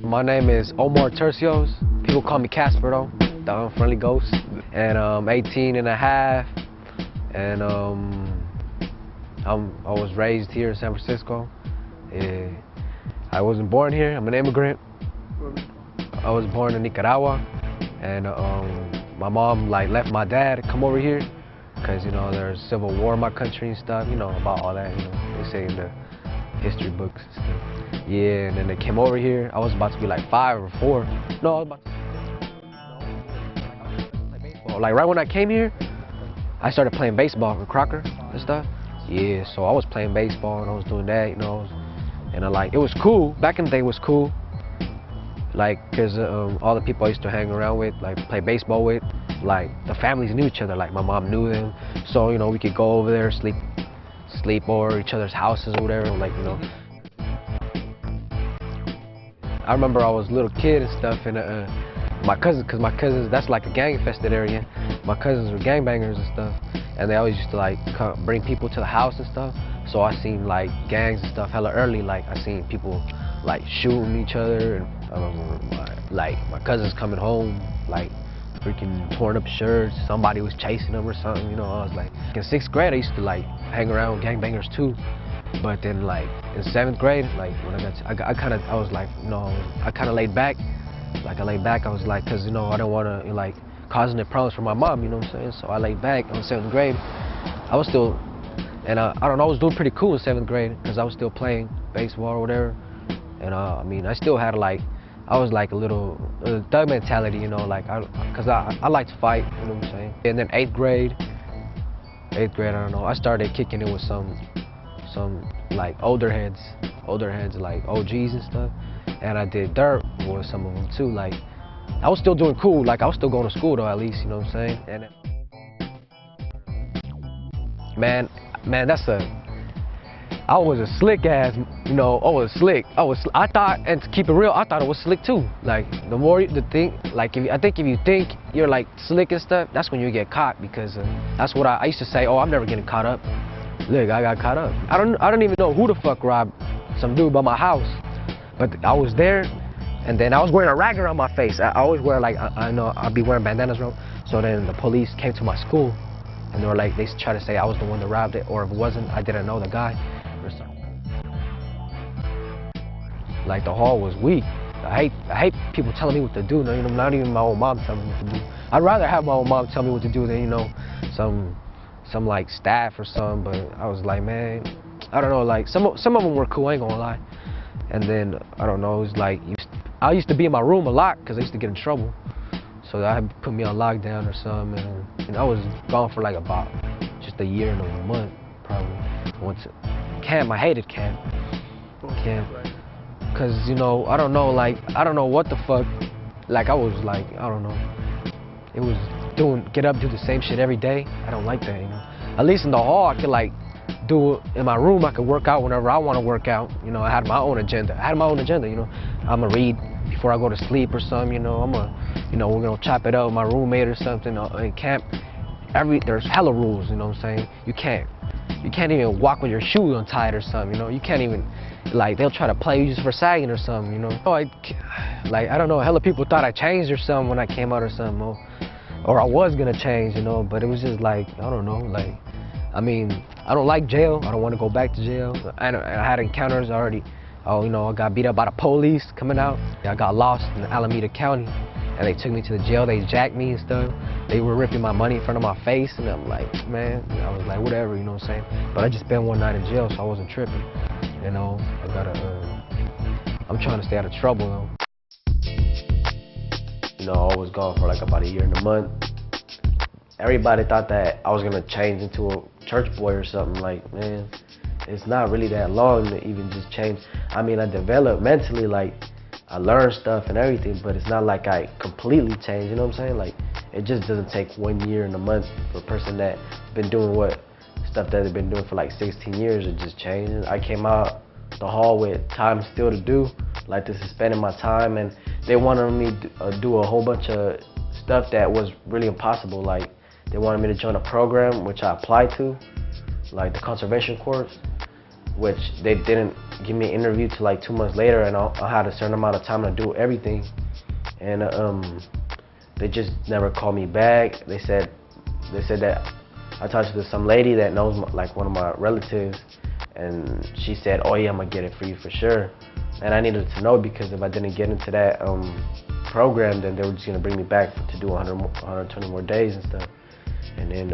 My name is Omar Turcios. People call me Casper though, the unfriendly ghost. And I'm 18 and a half. And I was raised here in San Francisco. I wasn't born here, I'm an immigrant. I was born in Nicaragua. And my mom left my dad to come over here because there's civil war in my country and stuff, about all that, they say in the history books and stuff. Yeah, and then they came over here. I was about to be like 5 or 4. No, I was about to play baseball. Like right when I came here, I started playing baseball with Crocker and stuff. Yeah, so I was playing baseball and I was doing that, and it was cool. Back in the day, it was cool. Cause all the people I used to hang around with, play baseball with, the families knew each other. My mom knew them, so we could go over there, sleep over each other's houses or whatever. I remember I was a little kid and stuff, and my cousins, that's like a gang-infested area. My cousins were gangbangers and stuff, and they always used to bring people to the house and stuff. So I seen gangs and stuff hella early. I seen people shooting each other, and I remember my cousins coming home freaking torn up shirts. Somebody was chasing them or something. I was in 6th grade I used to hang around with gangbangers too. But then in 7th grade, when I kind of laid back. I laid back. I was cause I don't want to cause any problems for my mom. You know what I'm saying? So I laid back in 7th grade. I was still, and I don't know, I was doing pretty cool in 7th grade because I was still playing baseball or whatever. And I still had I was a little thug mentality, cause I like to fight. You know what I'm saying? And then 8th grade, I don't know, I started kicking it with some older heads like OGs and stuff, and I did dirt with some of them too. I was still doing cool, I was still going to school though, at least, you know what I'm saying? And man, I was a slick ass, I was slick. I thought, and to keep it real, I thought it was slick too. The more you think, I think if you think you're slick and stuff, that's when you get caught, because that's what I used to say. Oh, I'm never getting caught up. Look, I got caught up. I don't even know who the fuck robbed some dude by my house, but I was there, and then I was wearing a rag around my face. I always wear I know I'll be wearing bandanas around. So then the police came to my school, and they were they tried to say I was the one that robbed it, or if it wasn't, I didn't know the guy. The hall was weak. I hate people telling me what to do. Not even my own mom telling me what to do. I'd rather have my own mom tell me what to do than some staff or something. But I was man, I don't know. Some of them were cool. I ain't gonna lie. And then I don't know. It was I used to be in my room a lot because I used to get in trouble. So I had put me on lockdown or something, and I was gone for about just a year and a month probably. Went to camp. I hated camp. Cause I don't know, I don't know what the fuck, I was I don't know, it was get up, do the same shit every day. I don't like that, At least in the hall, I could do it in my room. I could work out whenever I want to work out. I had my own agenda. I'ma read before I go to sleep or something. We're gonna chop it up with my roommate or something. In camp, there's hella rules. You know what I'm saying? You can't even walk with your shoes untied or something. You can't even. They'll try to play you just for sagging or something, Oh, I don't know, hella people thought I changed or something when I came out or something, or I was gonna change, but it was just I don't know, I mean, I don't like jail. I don't want to go back to jail. I had encounters already. I got beat up by the police coming out. I got lost in Alameda County, and they took me to the jail. They jacked me and stuff. They were ripping my money in front of my face, and I'm man, I was whatever, you know what I'm saying? But I just spent one night in jail, so I wasn't tripping. I'm trying to stay out of trouble though. I was gone for about a year and a month. Everybody thought that I was gonna change into a church boy or something. Man, it's not really that long to even just change. I mean, I developed mentally, I learned stuff and everything, but it's not I completely changed, you know what I'm saying? It just doesn't take 1 year and a month for a person that's been doing stuff that they've been doing for 16 years. It just changed. I came out the hall with time still to do, this is spending my time, and they wanted me to do a whole bunch of stuff that was really impossible. They wanted me to join a program which I applied to, the conservation course, which they didn't give me an interview till like 2 months later, and I had a certain amount of time to do everything, and they just never called me back. They said that I talked to some lady that knows like one of my relatives, and she said, oh yeah, I'm gonna get it for you for sure. And I needed to know, because if I didn't get into that program, then they were just gonna bring me back to do 120 more days and stuff. And then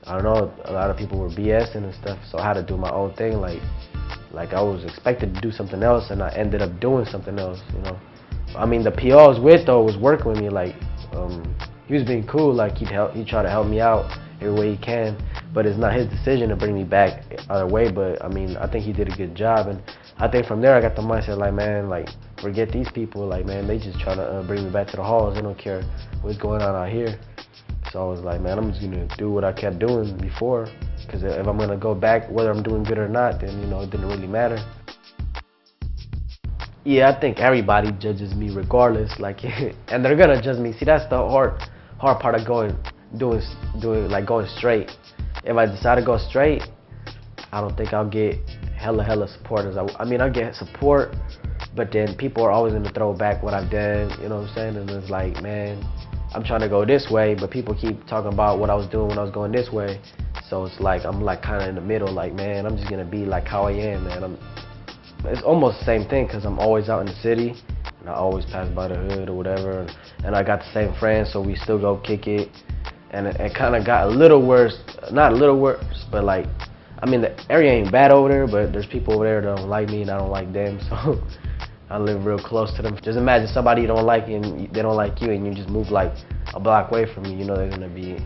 I don't know, a lot of people were BSing and stuff, so I had to do my own thing. Like I was expected to do something else, and I ended up doing something else, you know. I mean, the PO I was with though was working with me. Like he was being cool. Like he tried to help me out every way he can, but it's not his decision to bring me back either way. But I mean, I think he did a good job, and I think from there I got the mindset like, man, like forget these people. Like, man, they just trying to bring me back to the halls. They don't care what's going on out here. So I was like, man, I'm just gonna do what I kept doing before, because if I'm gonna go back, whether I'm doing good or not, then you know it didn't really matter. Yeah, I think everybody judges me regardless, like, and they're gonna judge me. See, that's the hard part of going straight. If I decide to go straight, I don't think I'll get hella support. I mean, I get support, but then people are always gonna throw back what I've done. You know what I'm saying? And it's like, man, I'm trying to go this way, but people keep talking about what I was doing when I was going this way. So it's like I'm like kind of in the middle. Like, man, I'm just gonna be like how I am, man. It's almost the same thing, because I'm always out in the city, and I always pass by the hood or whatever, and I got the same friends, so we still go kick it. And it kind of got a little worse, not a little worse, but like, I mean, the area ain't bad over there, but there's people over there that don't like me and I don't like them, so I live real close to them. Just imagine somebody you don't like and they don't like you, and you just move like a block away from you, you know there's gonna be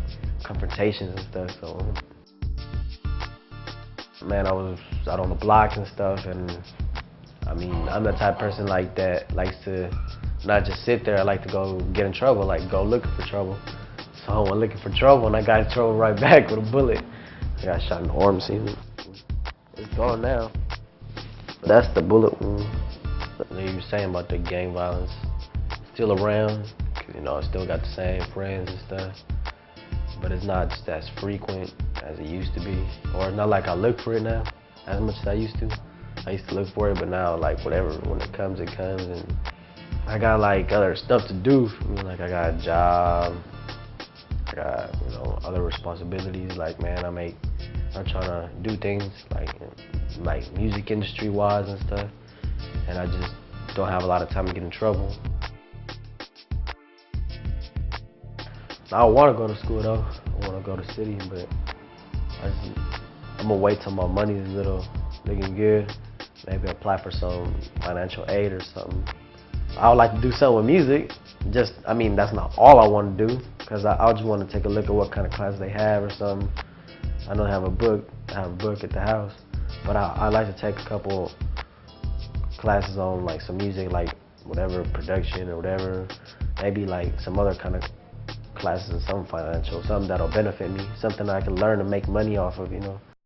confrontations and stuff. So man, I was out on the blocks and stuff, and I mean, I'm the type of person like that likes to not just sit there. I like to go get in trouble, like go looking for trouble. So I went looking for trouble, and I got in trouble right back with a bullet. I got shot in the arm, see? It's gone now. But that's the bullet wound. Like you were saying about the gang violence, still around, 'cause, you know, I still got the same friends and stuff, but it's not just as frequent as it used to be, or it's not like I look for it now as much as I used to. I used to look for it, but now, like, whatever, when it comes, and I got like other stuff to do. I mean, like I got a job, I got, you know, other responsibilities. Like, man, I'm trying to do things like music industry wise and stuff, and I just don't have a lot of time to get in trouble. I want to go to school though. I want to go to city, but I'm gonna wait till my money's looking good. Maybe apply for some financial aid or something. I would like to do something with music. I mean, that's not all I want to do, because I just want to take a look at what kind of classes they have or something. I know they have a book. I have a book at the house, but I like to take a couple classes on like some music, like whatever, production or whatever. Maybe like some other kind of classes, some financial, something that'll benefit me, something I can learn and make money off of, you know.